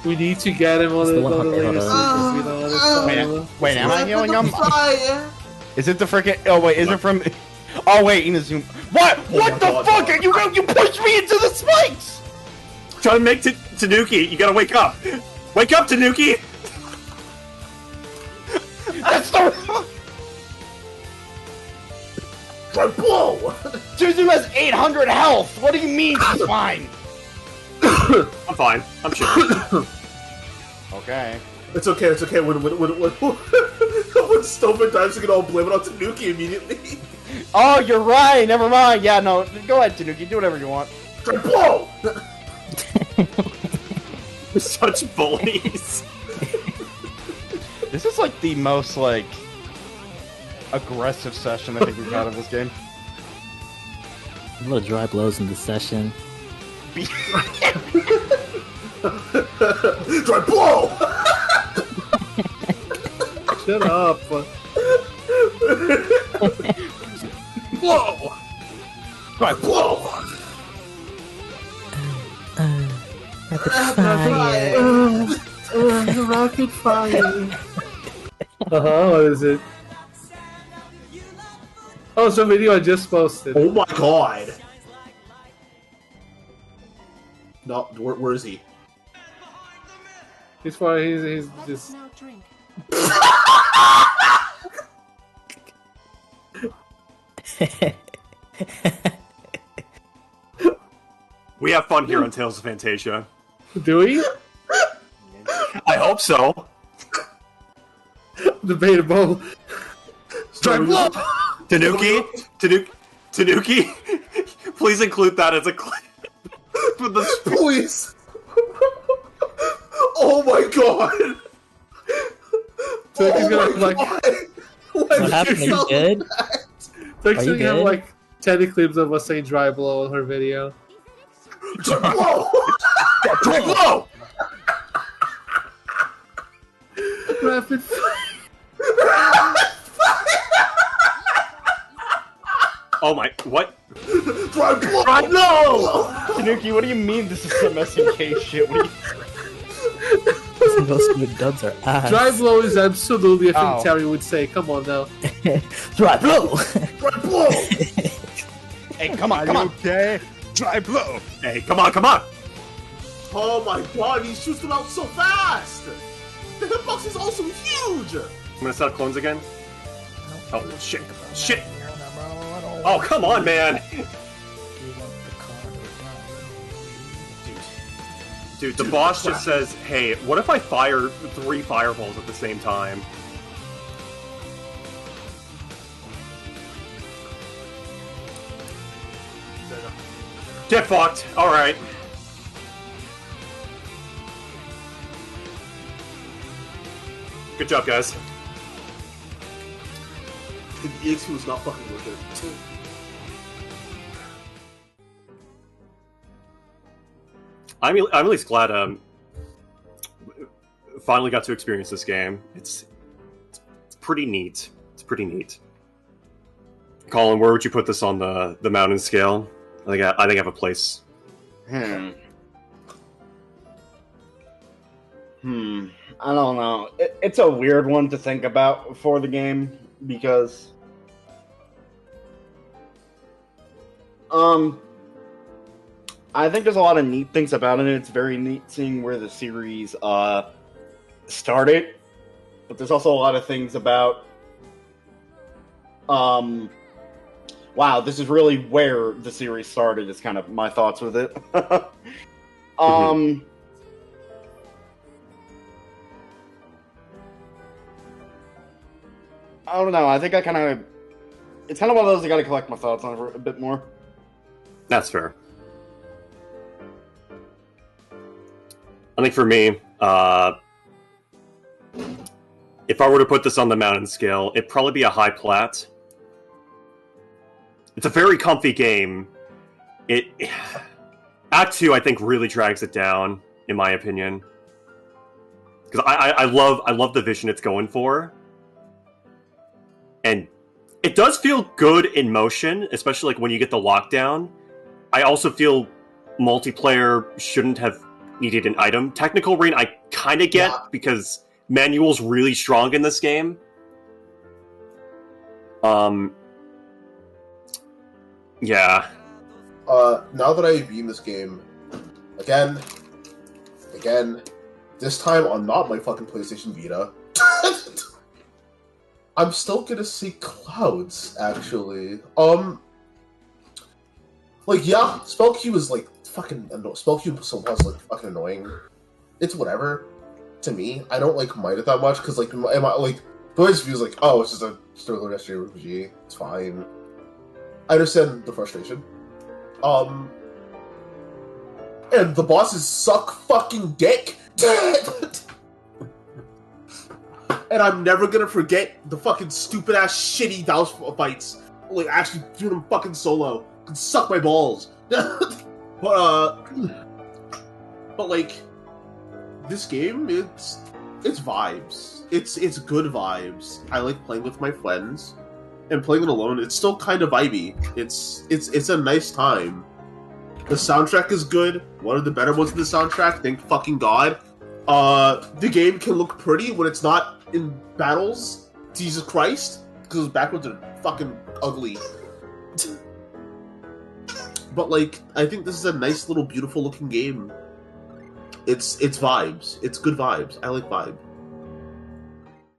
We need to get him on the latest. Wait, am I healing him? Is it the freaking? Oh wait, is it from? Oh wait, Inazuma. What? What the fuck? You pushed me into the spikes! Try to make Tanooki. You gotta wake up. Wake up, Tanooki. That's the. Dry blow! Suzu has 800 health. What do you mean she's fine? I'm fine. I'm sure. Okay. It's okay. When Stover dies, we can all blame it on Tanooki immediately. Oh, you're right. Never mind. Yeah, no. Go ahead, Tanooki. Do whatever you want. Dry blow! We're such bullies. This is like the most like aggressive session I think we've had of this game. A lot of dry blows in this session. Dry blow! Shut up. Blow! Dry blow! Rapid fire. What is it? Oh, it's a video I just posted. Oh my god! No, where is he? He's just. We have fun here on Tales of Phantasia. Do we? I hope so. Debatable. Dry blow! Tanooki, please include that as a clip for the stream. Please! Oh my god! Tanooki's gonna like. What happened? Are you good? Tanooki's you gonna have good? like 10 clips of us saying dry blow on her video. Dry blow! Dry blow! Rapid fire. Oh my, what? Dry blow! Dry blow! Tanooki, what do you mean this is some SNK shit? What do you... Those good duds are ass. Dry blow is absolutely a thing Ow. Terry would say. Come on now. Dry blow! Dry blow! Hey, come on, come on. Okay. Dry blow. Hey, come on. Oh my god, he shoots them out so fast! The hitbox is also huge! I'm gonna set up clones again. Oh, shit. Oh, come on, man. Dude, the boss just says, hey, what if I fire 3 fireballs at the same time? Get fucked. Alright. Good job, guys. The EXP was not fucking worth it. I'm at least glad finally got to experience this game. It's pretty neat. It's pretty neat. Colin, where would you put this on the mountain scale? I think I have a place. I don't know. It's a weird one to think about for the game because, I think there's a lot of neat things about it. It's very neat seeing where the series started, but there's also a lot of things about, wow, this is really where the series started. Is kind of my thoughts with it. I don't know. I think it's kind of one of those I got to collect my thoughts on for a bit more. That's fair. I think for me, if I were to put this on the mountain scale, it'd probably be a high plat. It's a very comfy game. Act 2, I think, really drags it down, in my opinion. Because I love the vision it's going for. And it does feel good in motion, especially like when you get the lockdown. I also feel multiplayer shouldn't have needed an item. Technical rain I kind of get, because manual's really strong in this game. Yeah. Now that I've beaten this game, again, this time on not my fucking PlayStation Vita, I'm still gonna see clouds, actually. Like, yeah, spell queue is, like, fucking... Spell queue was, like, fucking annoying. It's whatever. To me. I don't, like, mind it that much, because, like, the way it feels like, oh, it's just a storyline RPG. It's fine. I understand the frustration. And the bosses suck fucking dick! And I'm never gonna forget the fucking stupid-ass, shitty Douse fights. Like, actually doing them fucking solo. Can suck my balls. But like, this game, it's vibes. It's good vibes. I like playing with my friends. And playing it alone, it's still kind of vibey. It's a nice time. The soundtrack is good. One of the better ones in the soundtrack, thank fucking God. The game can look pretty when it's not in battles. Jesus Christ. Because those backwards are fucking ugly. But, like, I think this is a nice little beautiful looking game. It's vibes. It's good vibes. I like vibe.